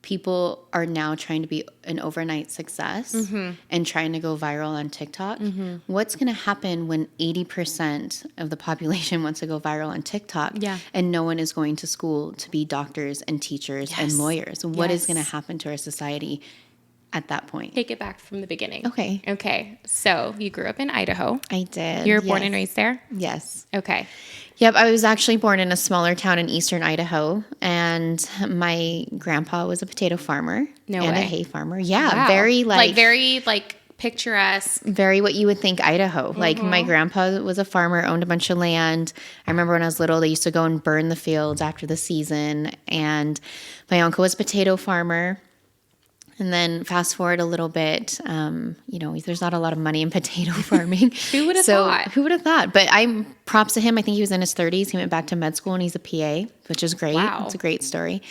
people are now trying to be an overnight success and trying to go viral on TikTok. What's going to happen when 80% of the population wants to go viral on TikTok and no one is going to school to be doctors and teachers and lawyers? What is going to happen to our society at that point? Take it back from the beginning. Okay. So you grew up in Idaho. I did. You were born and raised there? Yes. Okay. Yep, I was actually born in a smaller town in eastern Idaho, and my grandpa was a potato farmer a hay farmer. Yeah, wow. very picturesque. Very what you would think Idaho. Like my grandpa was a farmer, owned a bunch of land. I remember when I was little, they used to go and burn the fields after the season, and my uncle was a potato farmer. And then fast forward a little bit, there's not a lot of money in potato farming. Who would have thought? Who would have thought? But I'm props to him. I think he was in his 30s. He went back to med school and he's a PA, which is great. Wow. It's a great story.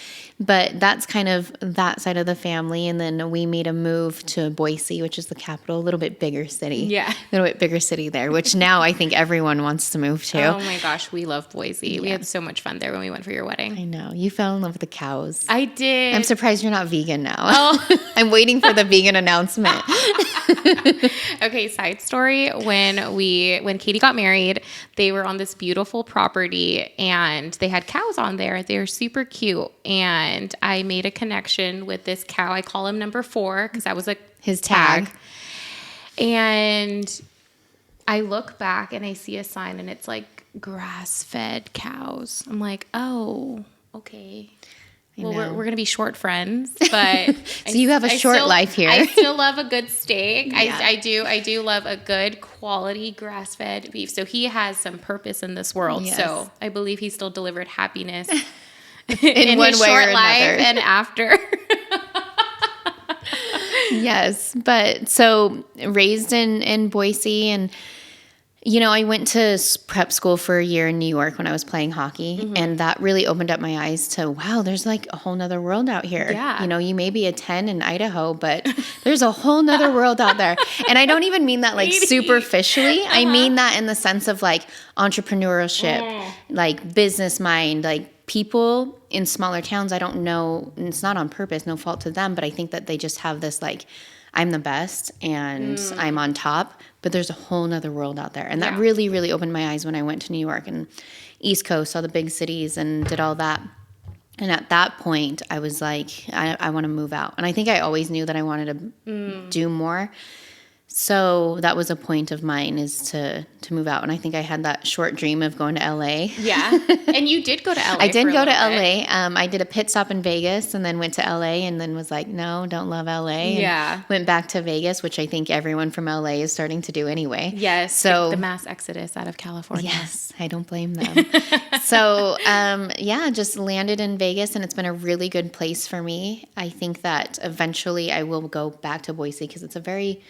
But that's kind of that side of the family. And then we made a move to Boise, which is the capital, a little bit bigger city. Yeah. A little bit bigger city there, which now I think everyone wants to move to. Oh my gosh, we love Boise. Yeah. We had so much fun there when we went for your wedding. I know. You fell in love with the cows. I did. I'm surprised you're not vegan now. Oh. I'm waiting for the vegan announcement. Okay, side story. When Katie got married, they were on this beautiful property and they had cows on there. They were super cute. And I made a connection with this cow. I call him number 4 because that was his tag. And I look back and I see a sign and it's like grass-fed cows. I'm like, oh, okay. Well, we're going to be short friends, but so you have a short life here. I still love a good steak. Yeah. I do love a good quality grass-fed beef. So he has some purpose in this world. Yes. So I believe he still delivered happiness in one his way short or life another. and after. Yes, but so raised in Boise, and I went to prep school for a year in New York when I was playing hockey, and that really opened up my eyes to, wow, there's like a whole nother world out here. Yeah. You may be a 10 in Idaho, but there's a whole nother world out there. And I don't even mean that like superficially. I mean that in the sense of like entrepreneurship, like business mind, like people in smaller towns. I don't know, and it's not on purpose, no fault to them, but I think that they just have this like, I'm the best and I'm on top, but there's a whole nother world out there. And that really, really opened my eyes when I went to New York and East Coast, saw the big cities and did all that. And at that point, I was like, I want to move out. And I think I always knew that I wanted to do more. So that was a point of mine, is to move out. And I think I had that short dream of going to LA. Yeah. And you did go to LA. I did go to LA. I did a pit stop in Vegas and then went to LA and then was like, no, don't love LA. Yeah. And went back to Vegas, which I think everyone from LA is starting to do anyway. Yes. So the mass exodus out of California. Yes, I don't blame them. So, just landed in Vegas and it's been a really good place for me. I think that eventually I will go back to Boise because it's a very,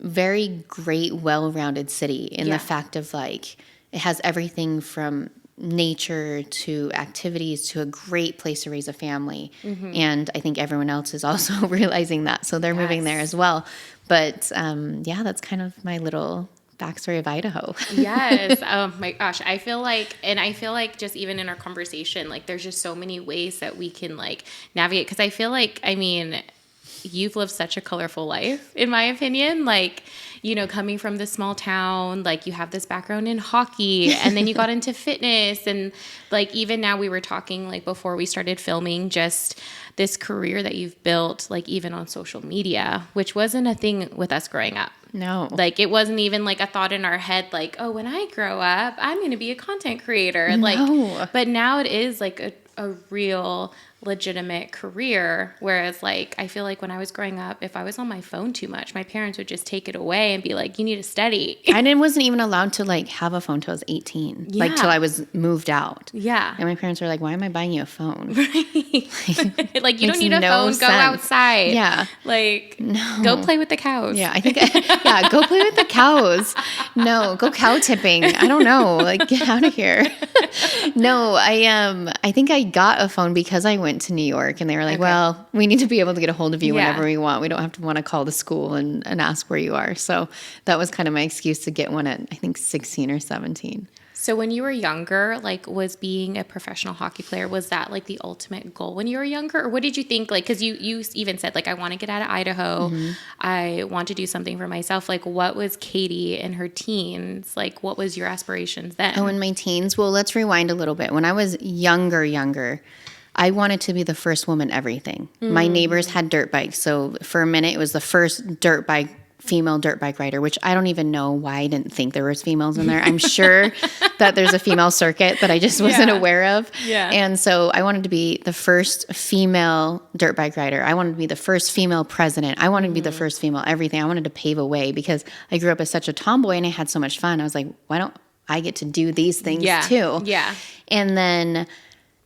very great, well-rounded city in the fact of like, it has everything from nature to activities to a great place to raise a family. And I think everyone else is also realizing that. So they're moving there as well. But that's kind of my little backstory of Idaho. Yes. Oh my gosh. I feel like just even in our conversation, like there's just so many ways that we can like navigate. Cause I feel like, you've lived such a colorful life, in my opinion. Like, coming from this small town, like you have this background in hockey and then you got into fitness. And like, even now we were talking like before we started filming, just this career that you've built, like even on social media, which wasn't a thing with us growing up. No. Like it wasn't even like a thought in our head, like, oh, when I grow up, I'm going to be a content creator. No. Like, but now it is like a real legitimate career. Whereas like, I feel like when I was growing up, if I was on my phone too much, my parents would just take it away and be like, you need to study. And I wasn't even allowed to like have a phone till I was 18, like till I was moved out. Yeah. And my parents were like, why am I buying you a phone? Right. Like you don't need a no phone, sense. go outside. Yeah. Like No. go play with the cows. Yeah, I think, go play with the cows. No, go cow tipping. I don't know. Like, get out of here. No, I think I got a phone because I went to New York and they were like, well, we need to be able to get a hold of you whenever we want. We don't have to want to call the school and ask where you are. So that was kind of my excuse to get one at, I think, 16 or 17. So when you were younger, like, was being a professional hockey player, was that like the ultimate goal when you were younger? Or what did you think? Like, because you even said, like, I want to get out of Idaho. I want to do something for myself. Like, what was Katie in her teens? Like, what was your aspirations then? Oh, in my teens? Well, let's rewind a little bit. When I was younger, I wanted to be the first woman everything. My neighbors had dirt bikes. So for a minute, it was the first female dirt bike rider, which I don't even know why I didn't think there was females in there. I'm sure that there's a female circuit that I just wasn't aware of. Yeah. And so I wanted to be the first female dirt bike rider. I wanted to be the first female president. I wanted to be the first female everything. I wanted to pave a way because I grew up as such a tomboy and I had so much fun. I was like, why don't I get to do these things too? Yeah. And then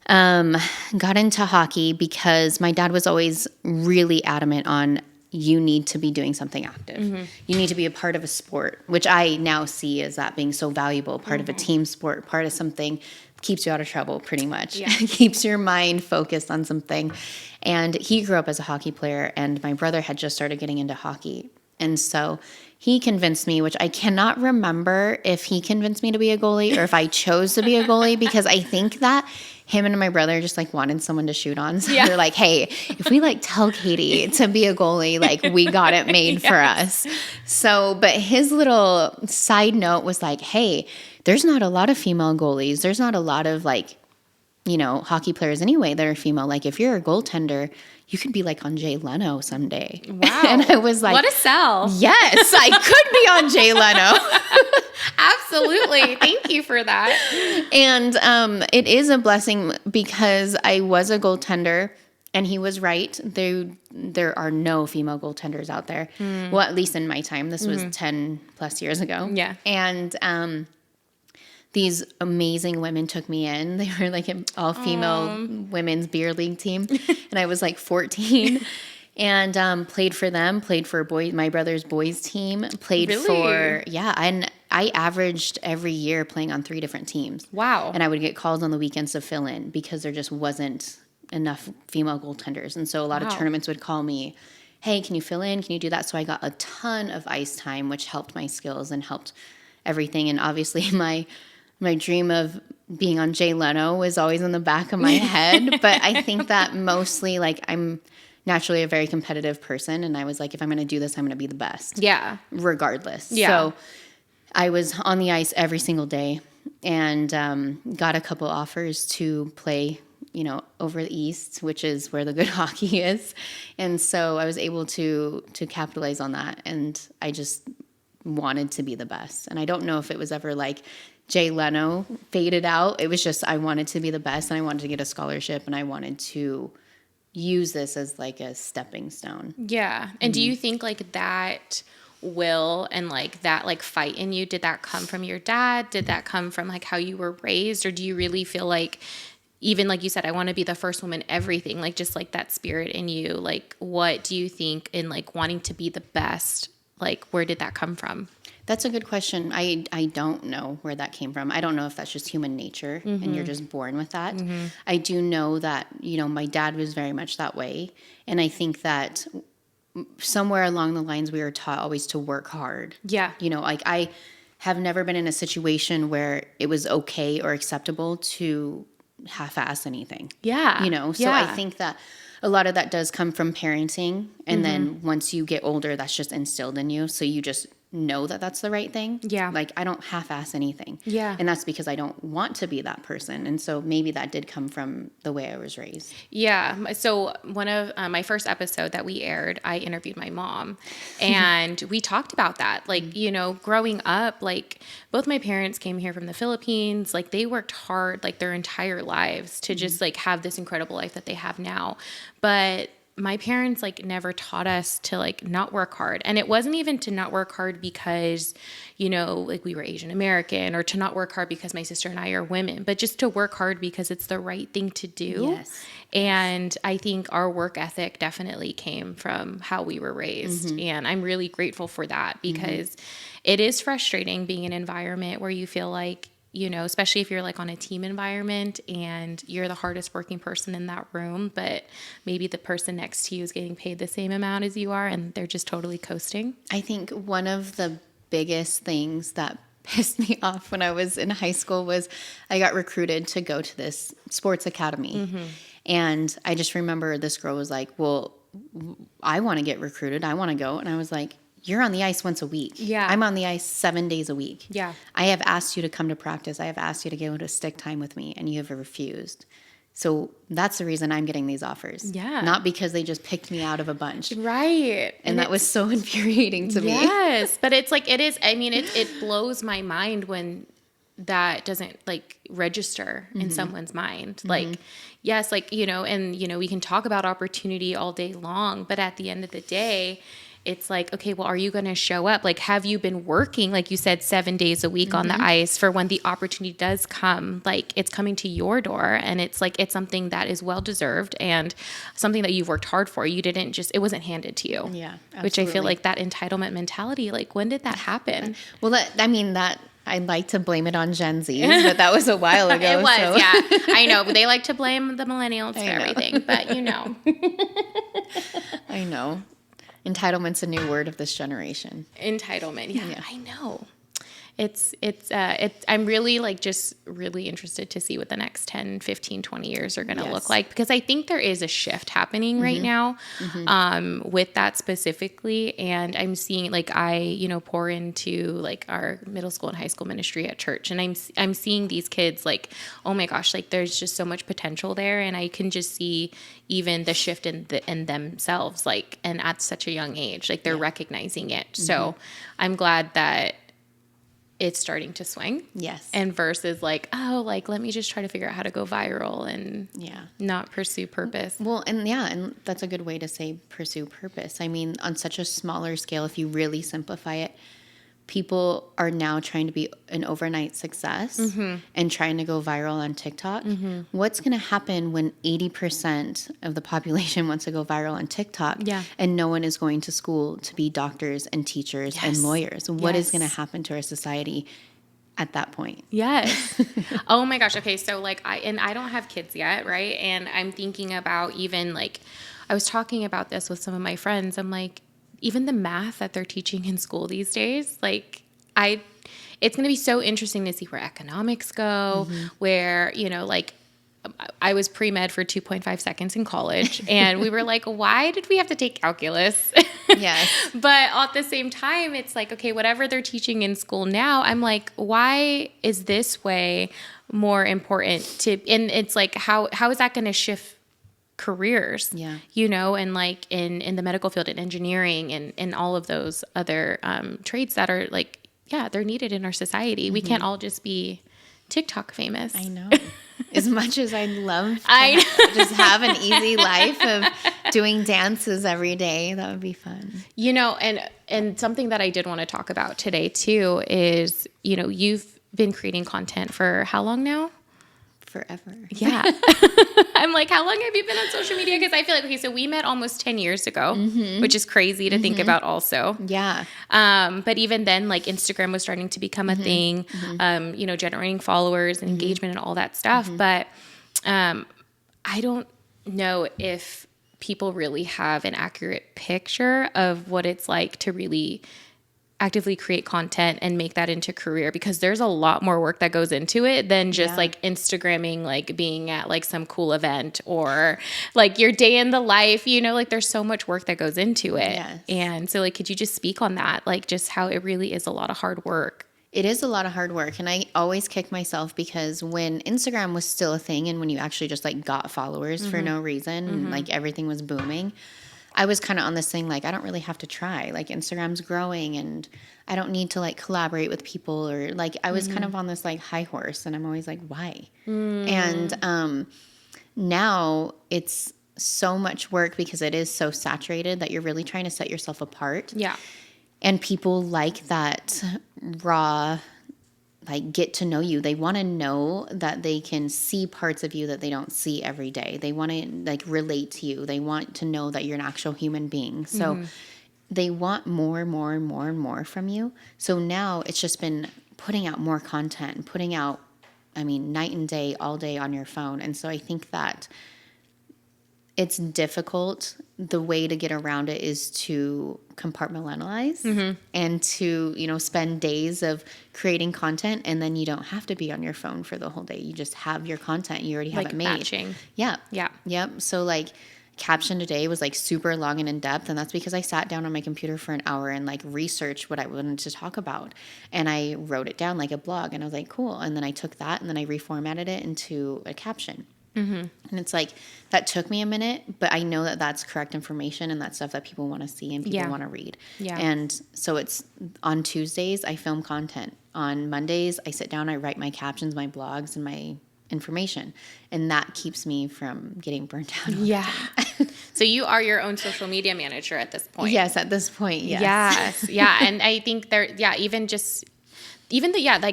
got into hockey because my dad was always really adamant on you need to be doing something active. You need to be a part of a sport, which I now see as that being so valuable, part of a team sport, part of something keeps you out of trouble pretty much. Yeah. Keeps your mind focused on something. And he grew up as a hockey player and my brother had just started getting into hockey. And so he convinced me, which I cannot remember if he convinced me to be a goalie or if I chose to be a goalie because I think that him and my brother just like wanted someone to shoot on. So they're like, hey, if we like tell Katie to be a goalie, like we got it made for us. So, but his little side note was like, hey, there's not a lot of female goalies. There's not a lot of like, you know, hockey players anyway that are female. Like if you're a goaltender, you could be like on Jay Leno someday. Wow. And I was like, what a sell. Yes, I could be on Jay Leno. Absolutely. Thank you for that. And it is a blessing because I was a goaltender and he was right. There are no female goaltenders out there. Well, at least in my time. This was 10 plus years ago. Yeah. And these amazing women took me in. They were like an all-female women's beer league team. And I was like 14. And played for them, played for my brother's boys team, played for, and I averaged every year playing on 3 different teams. Wow. And I would get called on the weekends to fill in because there just wasn't enough female goaltenders. And so a lot of tournaments would call me, hey, can you fill in? Can you do that? So I got a ton of ice time, which helped my skills and helped everything. And obviously my dream of being on Jay Leno was always in the back of my head. But I think that mostly like I'm naturally a very competitive person. And I was like, if I'm going to do this, I'm going to be the best. Yeah. Regardless. Yeah. So I was on the ice every single day and got a couple offers to play, you know, over the East, which is where the good hockey is. And so I was able to capitalize on that. And I just wanted to be the best. And I don't know if it was ever like Jay Leno faded out. It was just I wanted to be the best and I wanted to get a scholarship and I wanted to use this as like a stepping stone. Yeah. And do you think like that will and like that like fight in you, did that come from your dad? Did that come from like how you were raised? Or do you really feel like, even like you said, I want to be the first woman, everything, like just like that spirit in you, like what do you think in like wanting to be the best, like where did that come from? That's a good question. I don't know where that came from. I don't know if that's just human nature and you're just born with that. I do know that, you know, my dad was very much that way. And I think that somewhere along the lines we were taught always to work hard. Yeah. You know, like I have never been in a situation where it was okay or acceptable to half-ass anything. Yeah. You know, so I think that a lot of that does come from parenting. And then once you get older, that's just instilled in you. So you just know that that's the right thing. Yeah. Like I don't half-ass anything. Yeah. And that's because I don't want to be that person. And so maybe that did come from the way I was raised. Yeah. So one of my first episode that we aired, I interviewed my mom and we talked about that. Like, you know, growing up, like both my parents came here from the Philippines. Like they worked hard like their entire lives to just like have this incredible life that they have now. But my parents like never taught us to like not work hard. And it wasn't even to not work hard because, you know, like we were Asian American or to not work hard because my sister and I are women, but just to work hard because it's the right thing to do. Yes. And I think our work ethic definitely came from how we were raised. And I'm really grateful for that because it is frustrating being in an environment where you feel like, you know, especially if you're like on a team environment and you're the hardest working person in that room, but maybe the person next to you is getting paid the same amount as you are and they're just totally coasting. I think one of the biggest things that pissed me off when I was in high school was I got recruited to go to this sports academy. And I just remember this girl was like, well, I want to get recruited. I want to go. And I was like, you're on the ice once a week. Yeah. I'm on the ice 7 days a week. Yeah. I have asked you to come to practice. I have asked you to go to stick time with me, and you have refused. So that's the reason I'm getting these offers. Yeah. Not because they just picked me out of a bunch. Right. And that was so infuriating to me. Yes. But it's like, it is, I mean, it blows my mind when that doesn't like register in someone's mind. Like, yes, like, you know, and, you know, we can talk about opportunity all day long, but at the end of the day, it's like, okay, well, are you going to show up? Like, have you been working, like you said, 7 days a week on the ice for when the opportunity does come? Like, it's coming to your door, and it's like, it's something that is well-deserved and something that you've worked hard for. You didn't just, it wasn't handed to you. Yeah, absolutely. Which I feel like that entitlement mentality, like, when did that happen? Well, I'd like to blame it on Gen Z, but that was a while ago. It was, so. yeah. I know. They like to blame the millennials for everything, but you know. I know. Entitlement's a new word of this generation. Entitlement. Yeah. I know. I'm really like just really interested to see what the next 10, 15, 20 years are going to look like, because I think there is a shift happening right now with that specifically. And I'm seeing like pour into like our middle school and high school ministry at church. And I'm seeing these kids like, oh my gosh, like there's just so much potential there. And I can just see even the shift in themselves, like, and at such a young age, like they're recognizing it. So I'm glad that it's starting to swing. Yes. And versus like, oh, like, let me just try to figure out how to go viral and not pursue purpose. Well, and that's a good way to say pursue purpose. I mean, on such a smaller scale, if you really simplify it, people are now trying to be an overnight success and trying to go viral on TikTok. What's going to happen when 80% of the population wants to go viral on TikTok and no one is going to school to be doctors and teachers and lawyers? What is going to happen to our society at that point? Yes. Oh my gosh. Okay. So like I don't have kids yet. Right. And I'm thinking about even like, I was talking about this with some of my friends. I'm like, even the math that they're teaching in school these days, like it's going to be so interesting to see where economics go, where, you know, like I was pre-med for 2.5 seconds in college and we were like, why did we have to take calculus? Yes. But at the same time, it's like, okay, whatever they're teaching in school now, I'm like, why is this way more important and it's like, how is that going to shift careers, you know, and like in the medical field and engineering and all of those other trades that are like, they're needed in our society. We can't all just be TikTok famous. I know. As much as I'd love to just have an easy life of doing dances every day, that would be fun. You know, and something that I did want to talk about today too is, you know, you've been creating content for how long now? Forever. Yeah. I'm like, how long have you been on social media? Because I feel like, okay, so we met almost 10 years ago, which is crazy to think about also. Yeah. But even then, like Instagram was starting to become a thing, you know, generating followers and engagement and all that stuff. But I don't know if people really have an accurate picture of what it's like to really actively create content and make that into career, because there's a lot more work that goes into it than just like Instagramming, like being at like some cool event or like your day in the life, you know, like there's so much work that goes into it. Yes. And so like, could you just speak on that? Like just how it really is a lot of hard work. It is a lot of hard work. And I always kick myself because when Instagram was still a thing and when you actually just like got followers for no reason and like everything was booming, I was kind of on this thing like, I don't really have to try. Like Instagram's growing and I don't need to like collaborate with people or like I was kind of on this like high horse and I'm always like, why? And now it's so much work because it is so saturated that you're really trying to set yourself apart. Yeah. And people like that raw, like get to know you. They want to know that they can see parts of you that they don't see every day. They want to like relate to you. They want to know that you're an actual human being. So they want more and more and more and more from you. So now it's just been putting out more content, putting out, I mean, night and day, all day on your phone. And so I think that it's difficult the way to get around it is to compartmentalize and to, spend days of creating content, and then you don't have to be on your phone for the whole day. You just have your content. You already have it made. Batching. Yeah. Yeah. Yep. So like caption today was like super long and in depth, and that's because I sat down on my computer for an hour and like researched what I wanted to talk about, and I wrote it down like a blog, and I was like, cool. And then I took that and then I reformatted it into a caption. And it's like, that took me a minute, but I know that that's correct information and that's stuff that people want to see and people want to read. Yeah. And so it's on Tuesdays, I film content. On Mondays, I sit down, I write my captions, my blogs, and my information. And that keeps me from getting burnt out. Yeah. So you are your own social media manager at this point. Yes, at this point, yes. Yes. Yeah. And I think like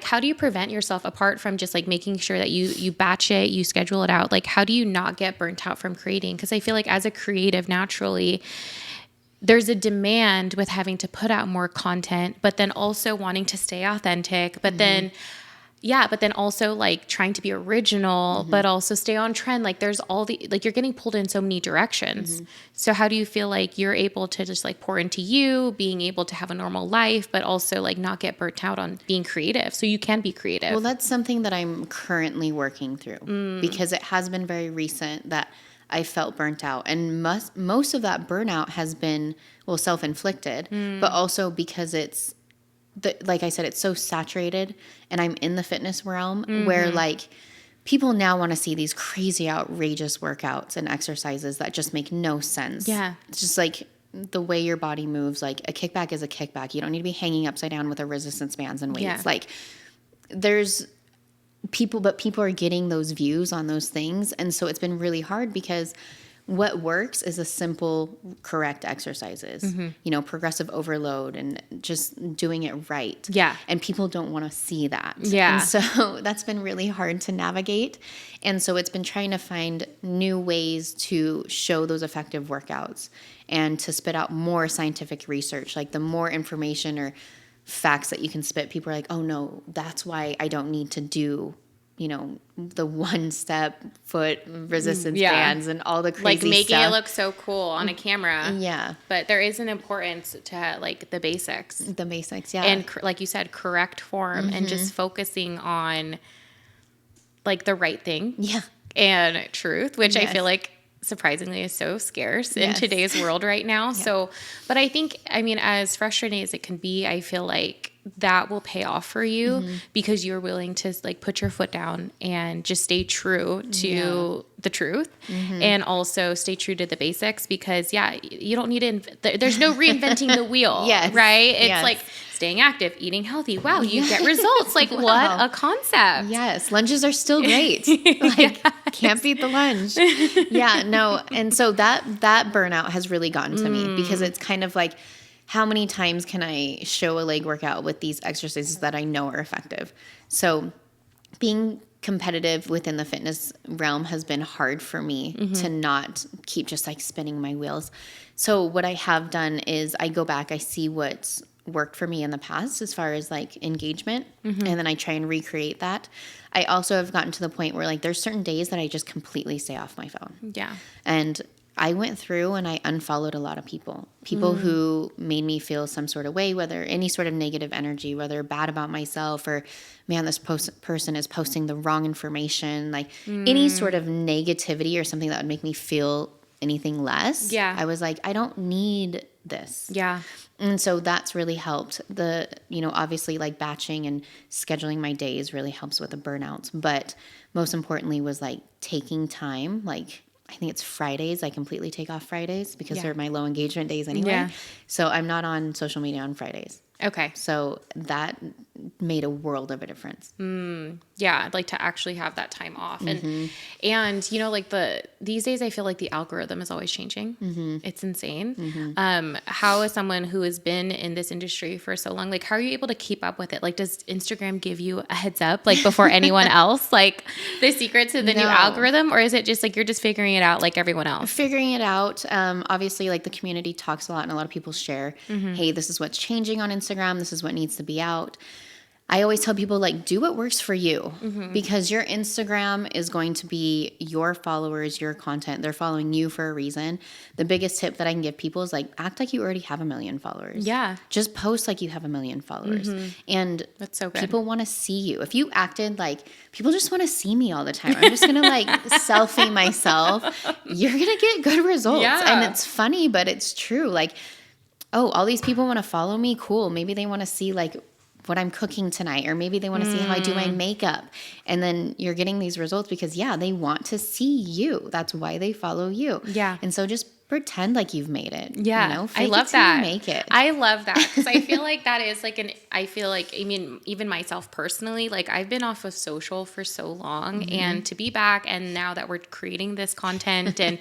how do you prevent yourself, apart from just like making sure that you batch it, you schedule it out? Like, how do you not get burnt out from creating? Because I feel like as a creative, naturally, there's a demand with having to put out more content, but then also wanting to stay authentic, but then also like trying to be original, but also stay on trend. Like there's you're getting pulled in so many directions. So how do you feel like you're able to just like pour into you, being able to have a normal life, but also like not get burnt out on being creative so you can be creative? Well, that's something that I'm currently working through because it has been very recent that I felt burnt out. And most of that burnout has been, self-inflicted, but also because it's, like I said, it's so saturated, and I'm in the fitness realm where like people now want to see these crazy, outrageous workouts and exercises that just make no sense. Yeah. It's just like the way your body moves, like a kickback is a kickback. You don't need to be hanging upside down with a resistance bands and weights. Yeah. Like there's people are getting those views on those things. And so it's been really hard because what works is a simple, correct exercises, progressive overload and just doing it right. Yeah. And people don't want to see that. Yeah. And so that's been really hard to navigate. And so it's been trying to find new ways to show those effective workouts and to spit out more scientific research. Like the more information or facts that you can spit, people are like, oh no, that's why I don't need to do the 1-step foot resistance bands and all the crazy stuff. Like making it look so cool on a camera. Yeah. But there is an importance to like the basics. The basics, yeah. And like you said, correct form and just focusing on like the right thing. Yeah. And truth, which I feel like surprisingly is so scarce in today's world right now. Yeah. So, but I think, as frustrating as it can be, I feel like that will pay off for you because you're willing to like put your foot down and just stay true to the truth and also stay true to the basics because you don't need to, there's no reinventing the wheel, right? It's like staying active, eating healthy. Wow, you get results. Like what a concept. Yes. Lunges are still great. Like can't beat the lunge. Yeah, no. And so that burnout has really gotten to me because it's kind of like, how many times can I show a leg workout with these exercises that I know are effective? So being competitive within the fitness realm has been hard for me to not keep just like spinning my wheels. So what I have done is I go back, I see what's worked for me in the past as far as like engagement, and then I try and recreate that. I also have gotten to the point where like there's certain days that I just completely stay off my phone. Yeah. And I went through and I unfollowed a lot of people who made me feel some sort of way, whether any sort of negative energy, whether bad about myself or, man, this person is posting the wrong information, like any sort of negativity or something that would make me feel anything less. Yeah. I was like, I don't need this. Yeah. And so that's really helped. Obviously like batching and scheduling my days really helps with the burnouts. But most importantly was like taking time, like I think it's Fridays. I completely take off Fridays because they're my low engagement days anyway. Yeah. So I'm not on social media on Fridays. Okay. So that made a world of a difference. Yeah. I'd like to actually have that time off. And like these days I feel like the algorithm is always changing. It's insane. How is someone who has been in this industry for so long, like how are you able to keep up with it? Like does Instagram give you a heads up like before anyone else, like the secret to the new algorithm? Or is it just like, you're just figuring it out like everyone else? Figuring it out. Obviously like the community talks a lot and a lot of people share, hey, this is what's changing on Instagram. This is what needs to be out. I always tell people, like, do what works for you, because your Instagram is going to be your followers, your content. They're following you for a reason. The biggest tip that I can give people is, like, act like you already have 1 million followers. Yeah. Just post like you have 1 million followers. And That's so good. people want to see you. If you acted like people just want to see me all the time, I'm just going to like selfie myself, you're going to get good results. Yeah. And it's funny, but it's true. Like, oh, all these people want to follow me. Cool. Maybe they want to see like what I'm cooking tonight, or maybe they want to see how I do my makeup. And then you're getting these results because, yeah, they want to see you. That's why they follow you. Yeah. And so just pretend like you've made it. Yeah. You know? I love till that. you make it. I love that, because I feel like that is like I mean, even myself personally, like I've been off of social for so long, and to be back, and now that we're creating this content and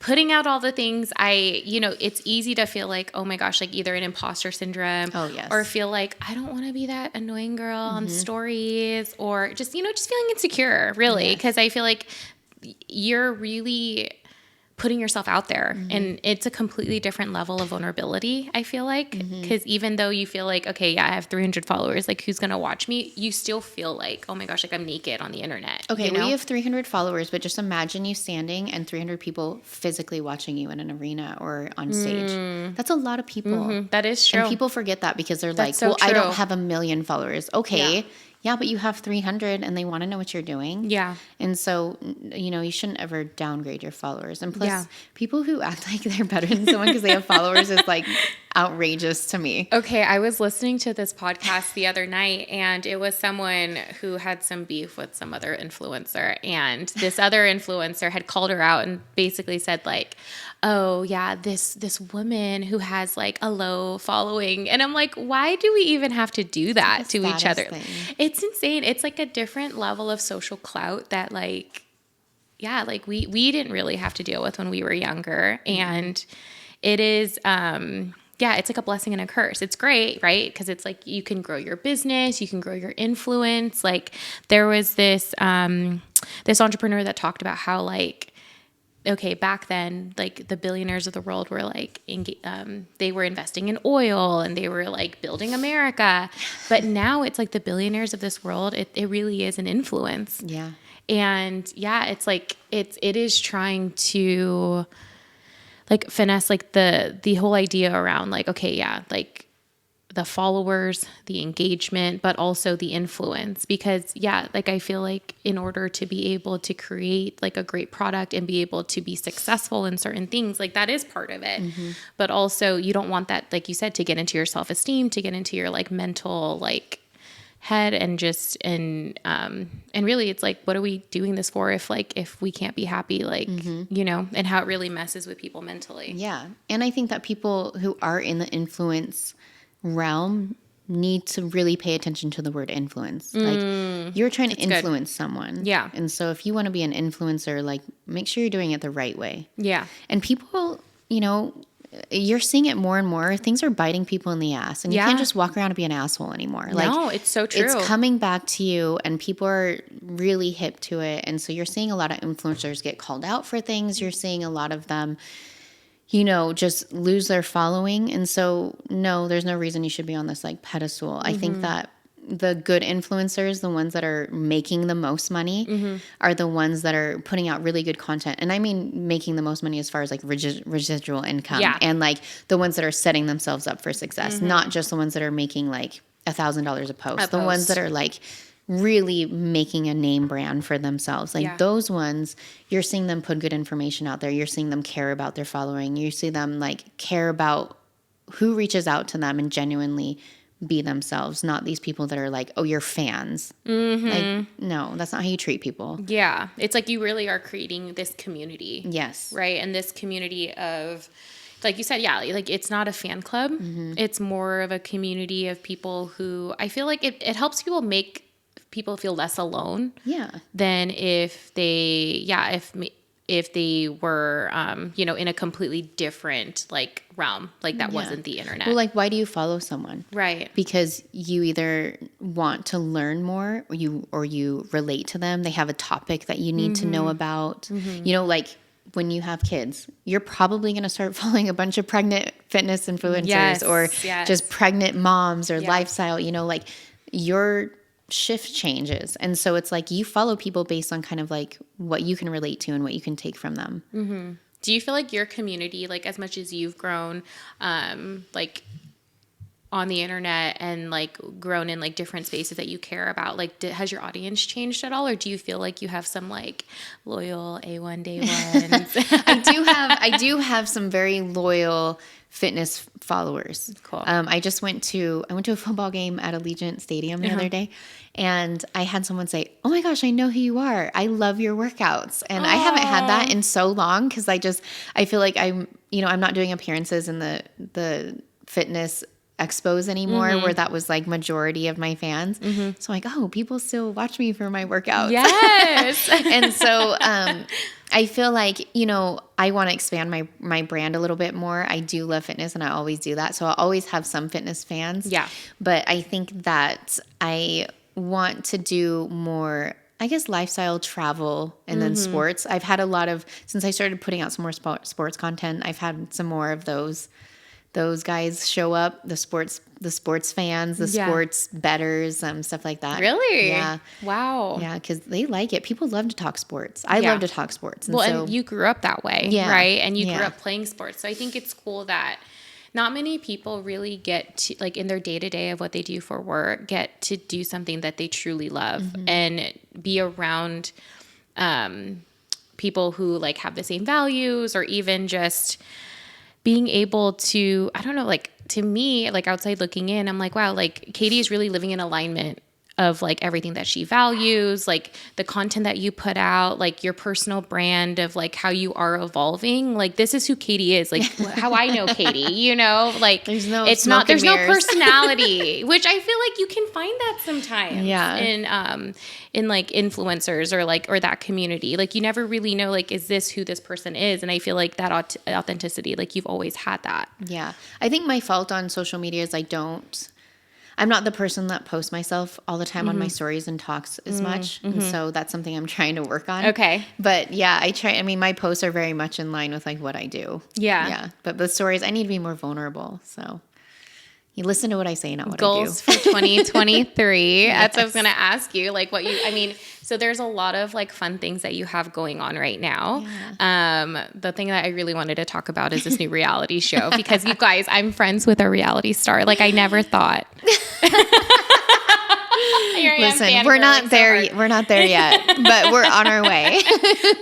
putting out all the things, it's easy to feel like, oh my gosh, like either an imposter syndrome, Oh, yes. or feel like I don't want to be that annoying girl on stories, or just feeling insecure, really, because I feel like you're really putting yourself out there, and it's a completely different level of vulnerability, I feel like, because even though you feel like, okay, yeah, I have 300 followers, like who's going to watch me? You still feel like, oh my gosh, like I'm naked on the internet. Okay, we have 300 followers, but just imagine you standing and 300 people physically watching you in an arena or on stage. That's a lot of people. That is true. And people forget that because they're That's like, so I true. don't have 1 million followers. Okay. Yeah, but you have 300 and they want to know what you're doing. Yeah. And so, you shouldn't ever downgrade your followers. And plus, Yeah. people who act like they're better than someone because they have followers is like outrageous to me. Okay, I was listening to this podcast the other night, and it was someone who had some beef with some other influencer, and this other influencer had called her out and basically said like, oh yeah, this woman who has like a low following. And I'm like, why do we even have to do that to each other? Thing. It's insane. It's like a different level of social clout that like, yeah, like we didn't really have to deal with when we were younger. And it is, it's like a blessing and a curse. It's great, right? Because it's like you can grow your business, you can grow your influence. Like there was this entrepreneur that talked about how like, okay, back then, like the billionaires of the world were like, they were investing in oil and they were like building America. But now it's like the billionaires of this world, it really is an influence. Yeah. And yeah, it's like, it is trying to like finesse like the whole idea around like, okay, yeah, like the followers, the engagement, but also the influence. Because yeah, like I feel like in order to be able to create like a great product and be able to be successful in certain things, like that is part of it. But also you don't want that, like you said, to get into your self-esteem, to get into your like mental like head, and just and really it's like, what are we doing this for if we can't be happy, like and how it really messes with people mentally. Yeah. And I think that people who are in the influence realm need to really pay attention to the word influence. Like you're trying to influence someone. Yeah. And so if you want to be an influencer, like make sure you're doing it the right way. Yeah. And people, you're seeing it more and more. Things are biting people in the ass, and you can't just walk around and be an asshole anymore. No, it's so true. It's coming back to you, and people are really hip to it. And so you're seeing a lot of influencers get called out for things. You're seeing a lot of them, just lose their following. And so, no, there's no reason you should be on this like pedestal. I think that the good influencers, the ones that are making the most money, are the ones that are putting out really good content. And I mean, making the most money as far as like residual income, and like the ones that are setting themselves up for success, not just the ones that are making like $1,000 a post, the ones that are like really making a name brand for themselves. Like those ones, you're seeing them put good information out there. You're seeing them care about their following. You see them like care about who reaches out to them and genuinely be themselves, not these people that are like, oh, you're fans. Like, no, that's not how you treat people. Yeah. It's like you really are creating this community. Yes. Right? And this community of, like you said, yeah, like it's not a fan club. It's more of a community of people who I feel like it helps people feel less alone. Yeah. Than if they were, in a completely different like realm, like that wasn't the internet. Well, like, why do you follow someone? Right. Because you either want to learn more, or you relate to them. They have a topic that you need to know about. Like when you have kids, you're probably going to start following a bunch of pregnant fitness influencers, or just pregnant moms, or lifestyle, your shift changes. And so it's like you follow people based on kind of like what you can relate to and what you can take from them. Mm-hmm. Do you feel like your community, like as much as you've grown, like on the internet and like grown in like different spaces that you care about, like has your audience changed at all? Or do you feel like you have some like loyal A1 day ones? I do have some very loyal fitness followers. Cool. I went to a football game at Allegiant Stadium the other day, and I had someone say, "Oh my gosh, I know who you are. I love your workouts." And I haven't had that in so long because I feel like I'm not doing appearances in the fitness expos anymore where that was like majority of my fans. So I'm like, oh, people still watch me for my workouts. Yes. And so I feel like, I want to expand my brand a little bit more. I do love fitness and I always do that. So I always have some fitness fans. Yeah. But I think that I want to do more, I guess, lifestyle, travel, and then sports. I've had a lot of, since I started putting out some more sports content, I've had some more of those guys show up, the sports fans, the sports bettors, stuff like that. Really? Yeah. Wow. Yeah, because they like it. People love to talk sports. I love to talk sports. And you grew up that way, right? And you grew up playing sports. So I think it's cool that not many people really get to, like in their day-to-day of what they do for work, get to do something that they truly love and be around people who like have the same values, or even just being able to, I don't know, like to me, like outside looking in, I'm like, wow, like Katie is really living in alignment of like everything that she values, like the content that you put out, like your personal brand of like how you are evolving. Like this is who Katie is, like how I know Katie, like there's no personality, which I feel like you can find that sometimes in like influencers or that community. Like you never really know, like, is this who this person is? And I feel like that authenticity, like you've always had that. Yeah. I think my fault on social media is I'm not the person that posts myself all the time on my stories and talks as much. And so that's something I'm trying to work on. Okay. But yeah, my posts are very much in line with like what I do. Yeah. Yeah. But the stories, I need to be more vulnerable. So you listen to what I say, not what Goals I do. for 2023. That's what I was going to ask you. Like so there's a lot of like fun things that you have going on right now. Yeah. The thing that I really wanted to talk about is this new reality show, because you guys, I'm friends with a reality star. Like I never thought. Listen, we're not there. We're not there yet, but we're on our way.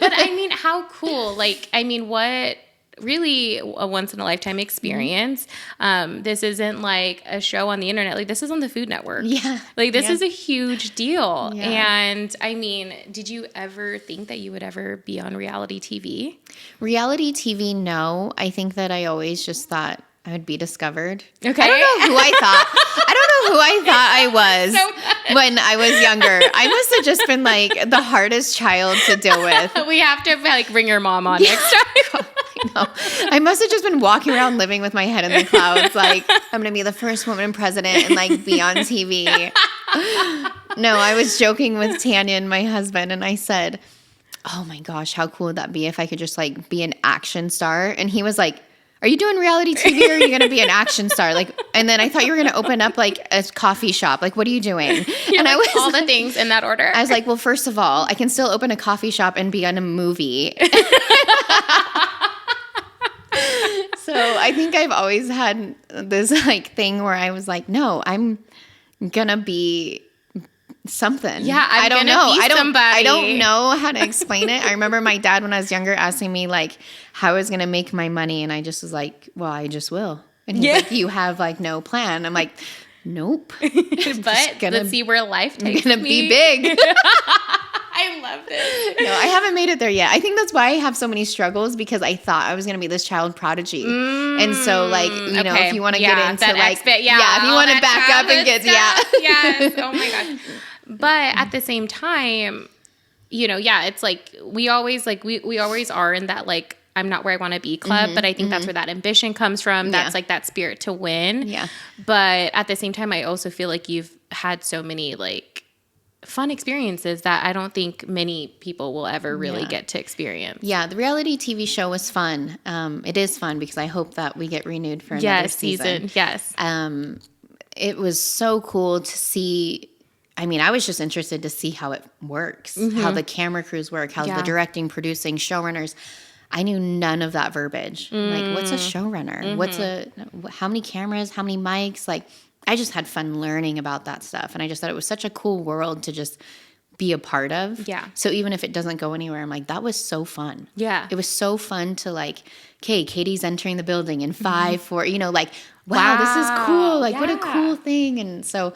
But I mean, how cool? Like, I mean, what really a once in a lifetime experience. This isn't like a show on the internet. Like this is on the Food Network. Yeah. Like this is a huge deal. Yeah. And I mean, did you ever think that you would ever be on reality TV? Reality TV, no. I think that I always just thought I would be discovered. Okay. I don't know who I thought I was when I was younger. I must have just been like the hardest child to deal with. We have to like bring your mom on next time. No, I must have just been walking around living with my head in the clouds. Like, I'm going to be the first woman president and like be on TV. No, I was joking with Tanya and my husband, and I said, oh my gosh, how cool would that be if I could just like be an action star? And he was like, are you doing reality TV or are you going to be an action star? Like, and then I thought you were going to open up like a coffee shop. Like, what are you doing? And I was all the things in that order. I was like, well, first of all, I can still open a coffee shop and be on a movie. So I think I've always had this like thing where I was like, no, I'm gonna be something. Yeah, I don't know. I don't know how to explain it. I remember my dad when I was younger asking me like how I was gonna make my money, and I just was like, well, I just will. And he's like, you have like no plan. I'm like, nope. But let's see where life takes me. I'm gonna be big. I love this. No, I haven't made it there yet. I think that's why I have so many struggles, because I thought I was going to be this child prodigy. And so like, you know, if you want to get into like, if you want to back up and get, Yes. Oh my gosh. But at the same time, you know, it's like, we always are in that, like, I'm not where I want to be club, but I think that's where that ambition comes from. That's like that spirit to win. Yeah. But at the same time, I also feel like you've had so many like fun experiences that I don't think many people will ever really get to experience. Yeah, the reality TV show was fun. It is fun because I hope that we get renewed for another season. Yes. it was so cool to see. I mean, I was just interested to see how it works, how the camera crews work, how the directing, producing, showrunners. I knew none of that verbiage. Like, what's a showrunner? How many cameras? How many mics? Like, I just had fun learning about that stuff. And I just thought it was such a cool world to just be a part of. Yeah. So even if it doesn't go anywhere, I'm like, that was so fun. Yeah. It was so fun to like, okay, Katie's entering the building in 5, 4, like, wow, this is cool. Like, what a cool thing. And so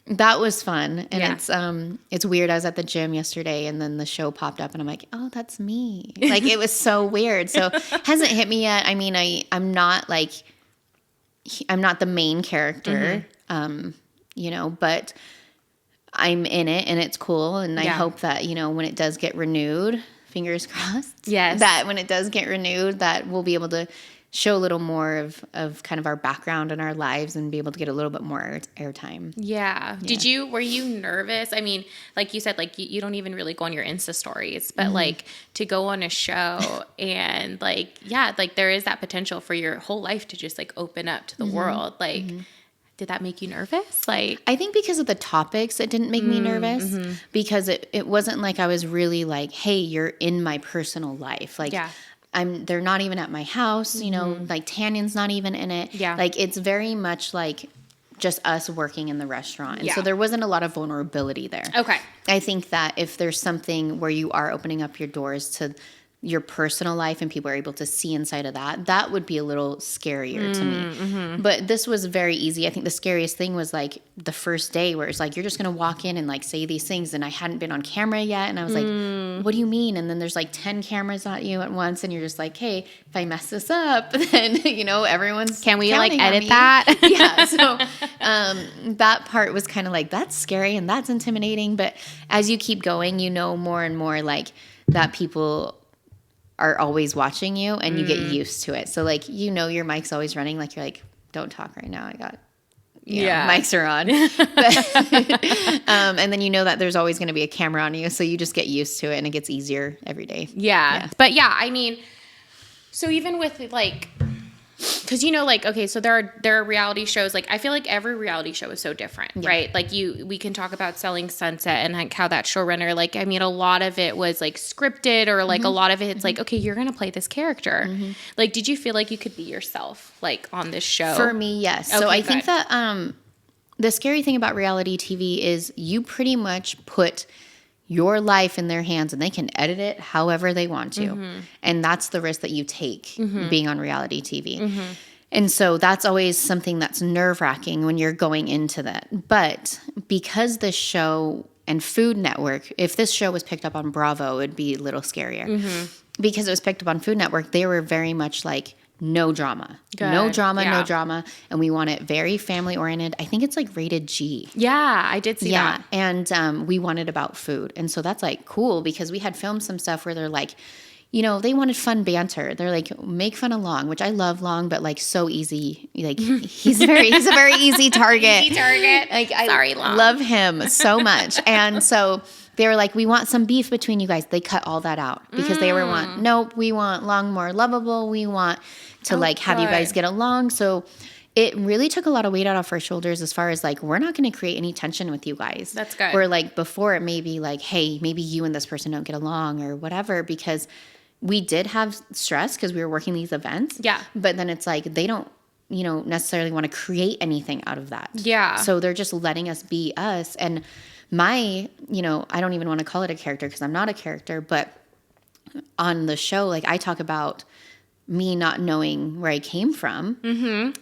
that was fun. And it's weird. I was at the gym yesterday and then the show popped up and I'm like, oh, that's me. Like, it was so weird. So it hasn't hit me yet. I mean, I'm not the main character, but I'm in it and it's cool. And I hope that, when it does get renewed, fingers crossed. Yes. That when it does get renewed, that we'll be able to show a little more of kind of our background and our lives and be able to get a little bit more airtime. Yeah. Were you nervous? I mean, like you said, like you don't even really go on your Insta stories, but like to go on a show and like there is that potential for your whole life to just like open up to the world. Like, did that make you nervous? Like, I think because of the topics, it didn't make me nervous because it wasn't like I was really like, hey, you're in my personal life. Like, they're not even at my house, like Tanyan's not even in it. Yeah. Like, it's very much like just us working in the restaurant. And so there wasn't a lot of vulnerability there. Okay. I think that if there's something where you are opening up your doors to your personal life and people are able to see inside of that would be a little scarier to me. But this was very easy. I think the scariest thing was like the first day where it's like, you're just going to walk in and like say these things. And I hadn't been on camera yet. And I was like, what do you mean? And then there's like 10 cameras at you at once. And you're just like, hey, if I mess this up, then, everyone's Can we like counting on edit me. that? Yeah. So that part was kind of like, that's scary and that's intimidating. But as you keep going, more and more like that people are always watching you and you get used to it. So like, your mic's always running. Like, you're like, don't talk right now. I got, mics are on. And then that there's always going to be a camera on you. So you just get used to it and it gets easier every day. Yeah. But I mean, so even with like, because okay, so there are reality shows. Like, I feel like every reality show is so different, right? Like we can talk about Selling Sunset and like how that showrunner, like, I mean, a lot of it was like scripted or like a lot of it, it's like, okay, you're gonna play this character. Like, did you feel like you could be yourself like on this show? For me, yes. Okay, so I think that the scary thing about reality TV is you pretty much put your life in their hands and they can edit it however they want to. And that's the risk that you take being on reality TV. And so that's always something that's nerve-wracking when you're going into that. But because this show and Food Network, if this show was picked up on Bravo, it would be a little scarier. Because it was picked up on Food Network, they were very much like, no drama. Good. No drama, no drama. And we want it very family-oriented. I think it's like rated G. Yeah, I did see that. And we wanted about food. And so that's like cool because we had filmed some stuff where they're like, they wanted fun banter. They're like, make fun of Long, which I love Long, but like so easy. Like he's a very easy target. Easy target. Like Sorry, Long. Love him so much. And so they were like, we want some beef between you guys. They cut all that out because they we want Long more lovable. We want to have you guys get along. So it really took a lot of weight out of our shoulders as far as like, we're not going to create any tension with you guys. That's good. Where like before it may be like, hey, maybe you and this person don't get along or whatever, because we did have stress because we were working these events. Yeah. But then it's like, they don't, necessarily want to create anything out of that. Yeah. So they're just letting us be us. And I don't even want to call it a character because I'm not a character, but on the show, like I talk about me not knowing where I came from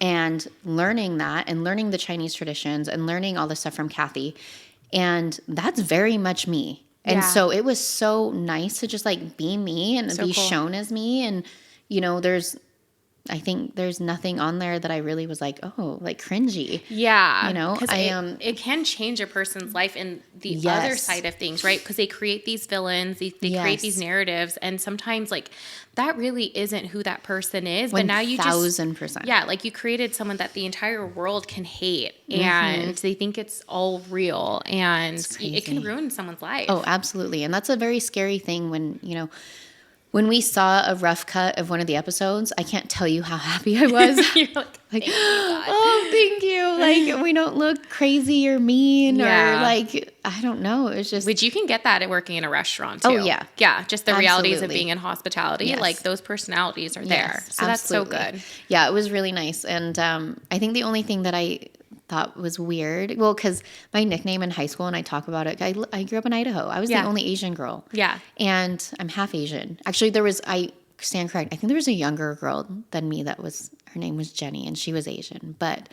and learning that and learning the Chinese traditions and learning all this stuff from Kathy. And that's very much me. And so it was so nice to just like be me and be shown as me. And, I think there's nothing on there that I really was like, oh, like cringy. Yeah. Because it can change a person's life in the other side of things, right? Because they create these villains, they create these narratives, and sometimes like that really isn't who that person is. But now you just 1,000%. Yeah, like you created someone that the entire world can hate and they think it's all real, and it can ruin someone's life. Oh, absolutely. And that's a very scary thing when we saw a rough cut of one of the episodes, I can't tell you how happy I was. You're like, Like, Thank you, God. oh, thank you. Like, we don't look crazy or mean or like, I don't know. It's just. Which you can get that at working in a restaurant too. Oh, yeah. Yeah. Just the realities of Absolutely. being in hospitality. Yes. Like those personalities are there. Yes, So absolutely. that's so good. Yeah, it was really nice. And I think the only thing that I thought was weird, well, because my nickname in high school, and I talk about it, I grew up in Idaho. I was the only Asian girl. Yeah. And I'm half Asian. Actually, I stand correct. I think there was a younger girl than me her name was Jenny, and she was Asian. But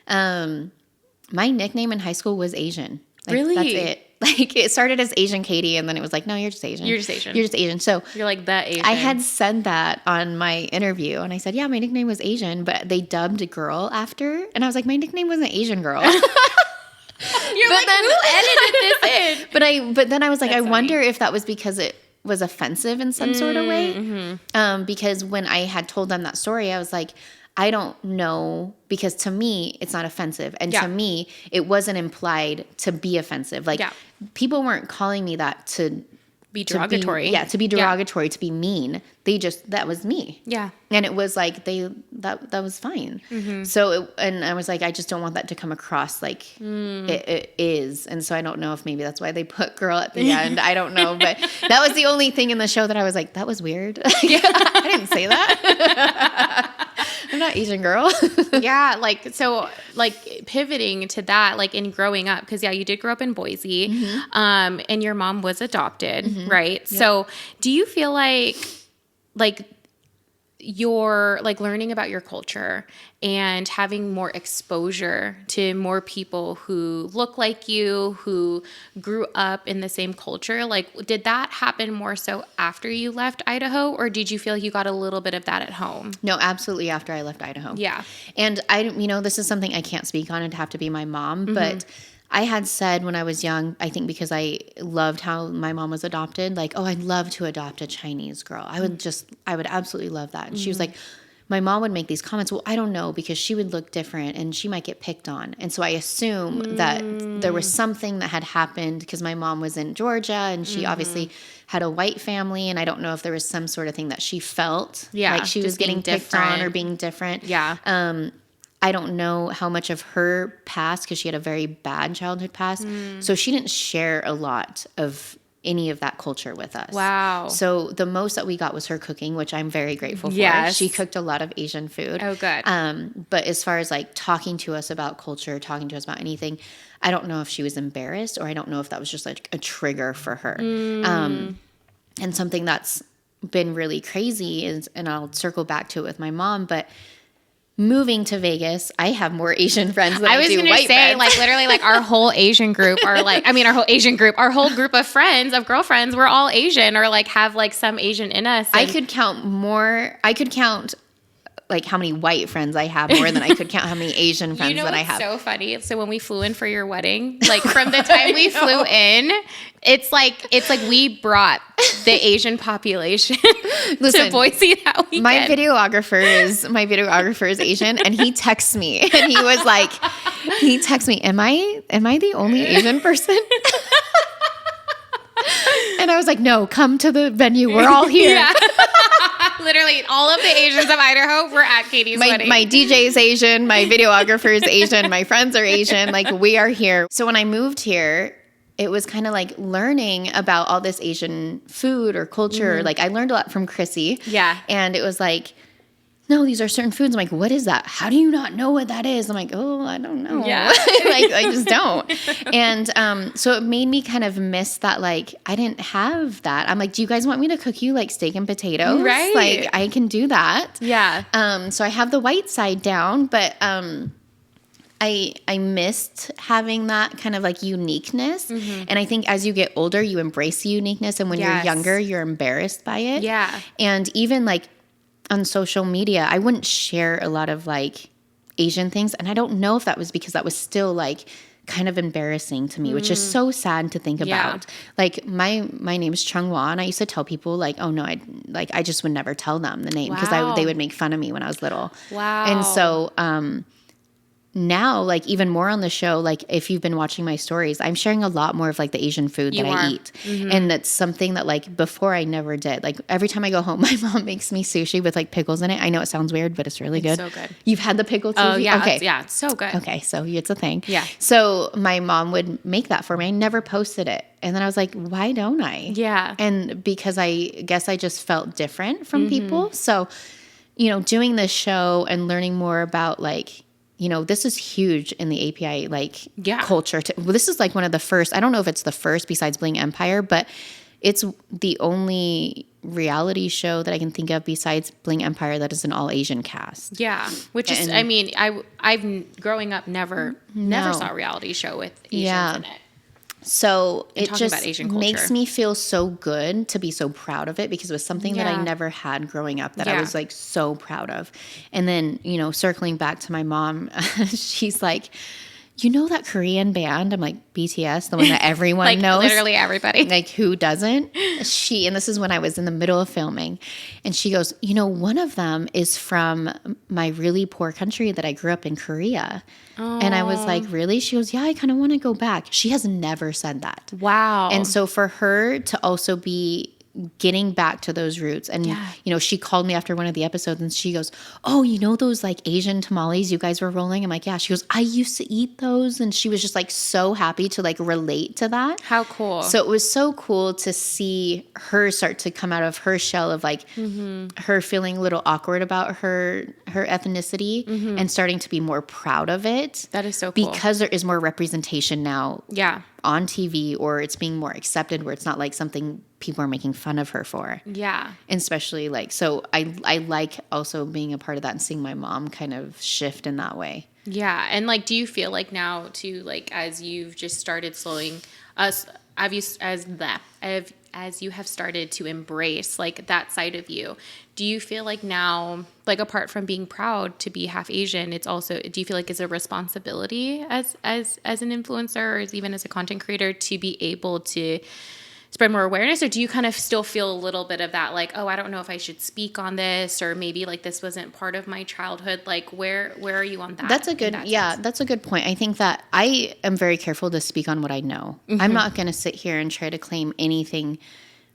my nickname in high school was Asian. Like, Really? That's it. Like, it started as Asian Katie, and then it was like, no, you're just Asian. You're just Asian. You're just Asian. So You're like the Asian. I had said that on my interview, and I said, yeah, my nickname was Asian, but they dubbed a girl after, and I was like, my nickname wasn't Asian girl. You're like, who edited this in? But then I was like, That's I wonder if that was because it was offensive in some sort of way. Mm-hmm. Because when I had told them that story, I was like, I don't know, because to me, it's not offensive. And to me, it wasn't implied to be offensive. Like, people weren't calling me that to be derogatory. To be derogatory, to be mean. That was me. Yeah. And it was like, that was fine. Mm-hmm. So, and I was like, I just don't want that to come across like it is. And so I don't know if maybe that's why they put girl at the end. I don't know. But that was the only thing in the show that I was like, that was weird. I didn't say that. I'm not Asian girl. Yeah, so pivoting to that, like in growing up, because you did grow up in Boise, and your mom was adopted, right? Yep. So do you feel like you're like learning about your culture and having more exposure to more people who look like you, who grew up in the same culture? Like, did that happen more so after you left Idaho, or did you feel like you got a little bit of that at home? No, absolutely after I left Idaho. Yeah. And this is something I can't speak on. It'd have to be my mom, but I had said when I was young, I think because I loved how my mom was adopted, like, oh, I'd love to adopt a Chinese girl. I would absolutely love that. And she was like, my mom would make these comments, well, I don't know, because she would look different and she might get picked on. And so I assume that there was something that had happened because my mom was in Georgia and she obviously had a white family. And I don't know if there was some sort of thing that she felt like she was getting picked on or being different. Yeah. I don't know how much of her past, because she had a very bad childhood past. So she didn't share a lot of any of that culture with us. Wow. So the most that we got was her cooking, which I'm very grateful for. Yes. She cooked a lot of Asian food. Oh, good. But as far as like talking to us about culture, talking to us about anything, I don't know if she was embarrassed, or I don't know if that was just like a trigger for her. And something that's been really crazy is, and I'll circle back to it with my mom, but moving to Vegas, I have more Asian friends than I do white friends. I was going to say, like, literally, like, our whole Asian group are like, our whole group of friends, of girlfriends, we're all Asian, or like have like some Asian in us. I could count like how many white friends I have more than I could count how many Asian friends that I have. So funny. So when we flew in for your wedding, like from the time we flew in, it's like we brought the Asian population to Boise that weekend. My videographer is Asian, and he texts me, and he texts me, am I the only Asian person? And I was like, no, come to the venue. We're all here. Yeah. Literally, all of the Asians of Idaho were at Katie's wedding. My DJ is Asian. My videographer is Asian. My friends are Asian. Like, we are here. So when I moved here, it was kind of like learning about all this Asian food or culture. Like, I learned a lot from Chrissy. Yeah. And it was like, no, these are certain foods. I'm like, what is that? How do you not know what that is? I'm like, oh, I don't know. Yeah. Like, I just don't. And so it made me kind of miss that, like, I didn't have that. I'm like, do you guys want me to cook you like steak and potatoes? Right. Like, I can do that. Yeah. So I have the white side down, but I missed having that kind of like uniqueness. And I think as you get older, you embrace the uniqueness. And when you're younger, you're embarrassed by it. Yeah. And even like on social media, I wouldn't share a lot of like Asian things. And I don't know if that was because that was still like kind of embarrassing to me, which is so sad to think about. Like my name is Chung Hua, and I used to tell people like, oh no, I just would never tell them the name because they would make fun of me when I was little. Wow. And so now, like even more on the show, like if you've been watching my stories, I'm sharing a lot more of like the Asian food that I eat. And that's something that like before I never did. Like every time I go home, my mom makes me sushi with like pickles in it. I know it sounds weird, but it's really good. So good. You've had the pickle sushi? Oh yeah. Okay. It's so good. Okay. So it's a thing. Yeah. So my mom would make that for me. I never posted it. And then I was like, why don't I? Yeah. And because I guess I just felt different from people. So, doing this show and learning more about like, this is huge in the API like culture. This is like one of the first, I don't know if it's the first besides Bling Empire, but it's the only reality show that I can think of besides Bling Empire that is an all Asian cast. Yeah. Which is, I've growing up never saw a reality show with Asians in it. So and it just makes me feel so good to be so proud of it because it was something that I never had growing up that I was like so proud of. And then, circling back to my mom, she's like, that Korean band? I'm like, BTS, the one that everyone like, knows. Literally everybody. Like, who doesn't? And this is when I was in the middle of filming. And she goes, one of them is from my really poor country that I grew up in, Korea. Oh. And I was like, really? She goes, yeah, I kind of want to go back. She has never said that. Wow. And so for her to also be getting back to those roots. And, she called me after one of the episodes and she goes, oh, those like Asian tamales you guys were rolling? I'm like, yeah. She goes, I used to eat those. And she was just like so happy to like relate to that. How cool. So it was so cool to see her start to come out of her shell of like her feeling a little awkward about her ethnicity and starting to be more proud of it. That is so cool. Because there is more representation now. Yeah. On TV, or it's being more accepted where it's not like something people are making fun of her for. Yeah. And especially like, so I like also being a part of that and seeing my mom kind of shift in that way. Yeah. And like, do you feel like now too, like as you've just started slowing us, as you have started to embrace like that side of you, do you feel like now, like apart from being proud to be half Asian, it's also, do you feel like it's a responsibility as an influencer or even as a content creator to be able to spread more awareness? Or do you kind of still feel a little bit of that, like, oh, I don't know if I should speak on this, or maybe like this wasn't part of my childhood? Like where are you on that? That's a good, that's a good point. I think that I am very careful to speak on what I know. I'm not going to sit here and try to claim anything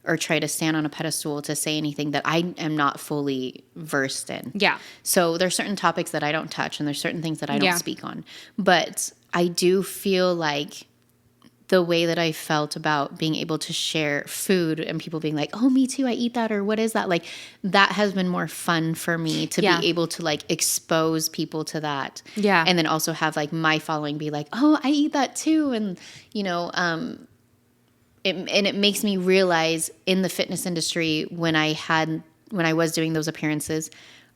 or try to stand on a pedestal to say anything that I am not fully versed in. Yeah. So there's certain topics that I don't touch and there's certain things that I don't speak on. But I do feel like the way that I felt about being able to share food and people being like, oh, me too, I eat that, or what is that? Like that has been more fun for me to be able to like expose people to that. Yeah. And then also have like my following be like, oh, I eat that too. And, it makes me realize in the fitness industry when I was doing those appearances,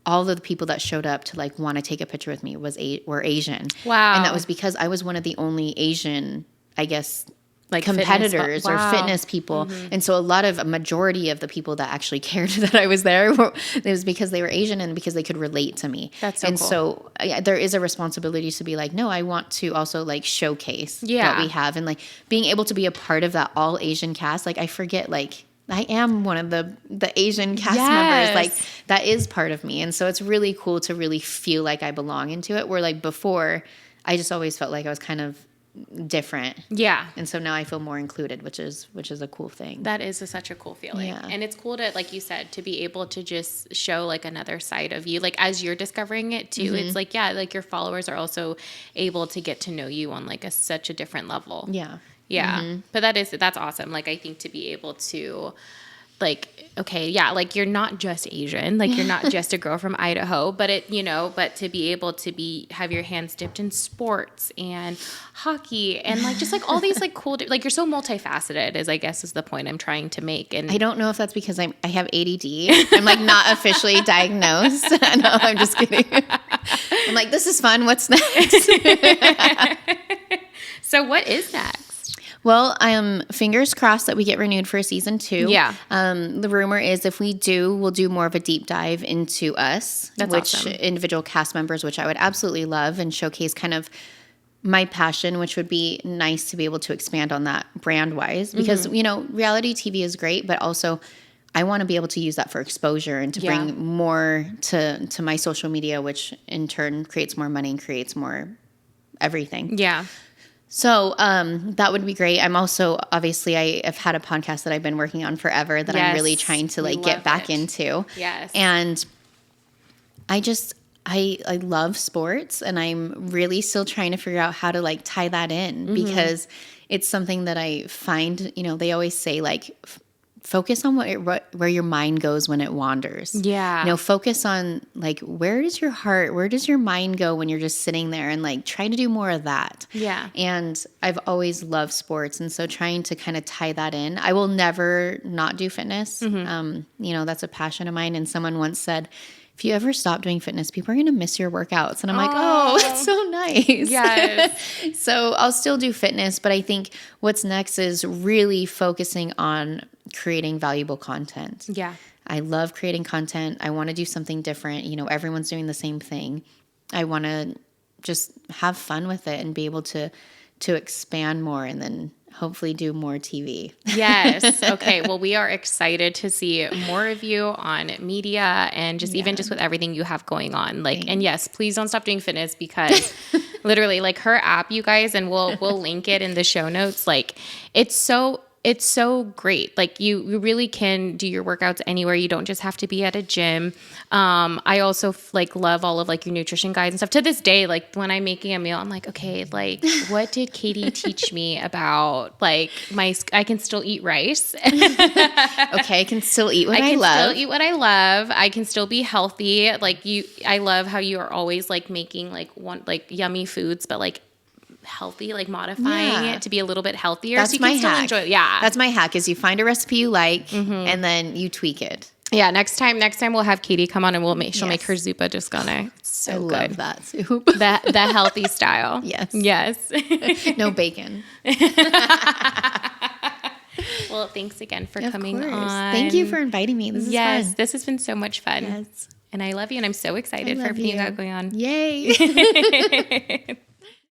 all of the people that showed up to like want to take a picture with me were Asian. Wow. And that was because I was one of the only Asian, I guess, like competitors or fitness people. And so a majority of the people that actually cared that I was there, it was because they were Asian and because they could relate to me. That's so cool. So there is a responsibility to be like, no, I want to also like showcase what we have. And like being able to be a part of that all Asian cast, like I forget, like I am one of the Asian cast members. Like that is part of me. And so it's really cool to really feel like I belong into it. Where like before, I just always felt like I was kind of different. Yeah. And so now I feel more included, which is a cool thing. That is such a cool feeling. Yeah. And it's cool to, like you said, to be able to just show like another side of you. Like as you're discovering it too, it's like, like your followers are also able to get to know you on like such a different level. Yeah. Yeah. But that's awesome. Like I think to be able to like, okay, like you're not just Asian, like you're not just a girl from Idaho, but but to be able to have your hands dipped in sports and hockey and like just like all these like cool, like you're so multifaceted is I guess is the point I'm trying to make. And I don't know if that's because I have ADD. I'm like not officially diagnosed. No, I'm just kidding. I'm like, this is fun. What's next? So what is next? Well, fingers crossed that we get renewed for season 2. Yeah. The rumor is if we do, we'll do more of a deep dive into us, awesome. Individual cast members, which I would absolutely love, and showcase kind of my passion, which would be nice to be able to expand on that brand-wise. Because, reality TV is great, but also I want to be able to use that for exposure and to bring more to my social media, which in turn creates more money and creates more everything. Yeah. So that would be great. I'm also, obviously, I've had a podcast that I've been working on forever that I'm really trying to like get back into. Yes. And I love sports, and I'm really still trying to figure out how to like tie that in, because it's something that I find, you know, they always say like, focus on where your mind goes when it wanders. Yeah. You know, focus on like, where does your heart, where does your mind go when you're just sitting there, and like try to do more of that. Yeah. And I've always loved sports. And so trying to kind of tie that in, I will never not do fitness. You know, that's a passion of mine. And someone once said, if you ever stop doing fitness, people are going to miss your workouts. And I'm like, oh, that's so nice. Yes. So I'll still do fitness, but I think what's next is really focusing on creating valuable content. Yeah. I love creating content. I want to do something different. You know, everyone's doing the same thing. I want to just have fun with it and be able to expand more, and then hopefully do more TV. Yes. Okay. Well, we are excited to see more of you on media, and just even just with everything you have going on. Like, and yes, please don't stop doing fitness, because literally like her app, you guys, and we'll link it in the show notes. Like it's so great. Like you really can do your workouts anywhere. You don't just have to be at a gym. I also like love all of like your nutrition guides and stuff. To this day, like when I'm making a meal, I'm like, okay, like what did Katie teach me about like I can still eat rice. Okay. I can still eat what I love. Still eat what I love. I can still be healthy. Like I love how you are always like making like yummy foods, but like healthy, like modifying it to be a little bit healthier. That's so you my can still hack. enjoy it. Yeah. That's my hack, is you find a recipe you like and then you tweak it. Yeah. Next time we'll have Katie come on, and she'll make her zuppa discana. So I good. love that soup. The healthy style. Yes. Yes. No bacon. Well, thanks again for Of coming course. on. Thank you for inviting me. This is fun. This has been so much fun. Yes. And I love you, and I'm so excited for everything you got going on. Yay.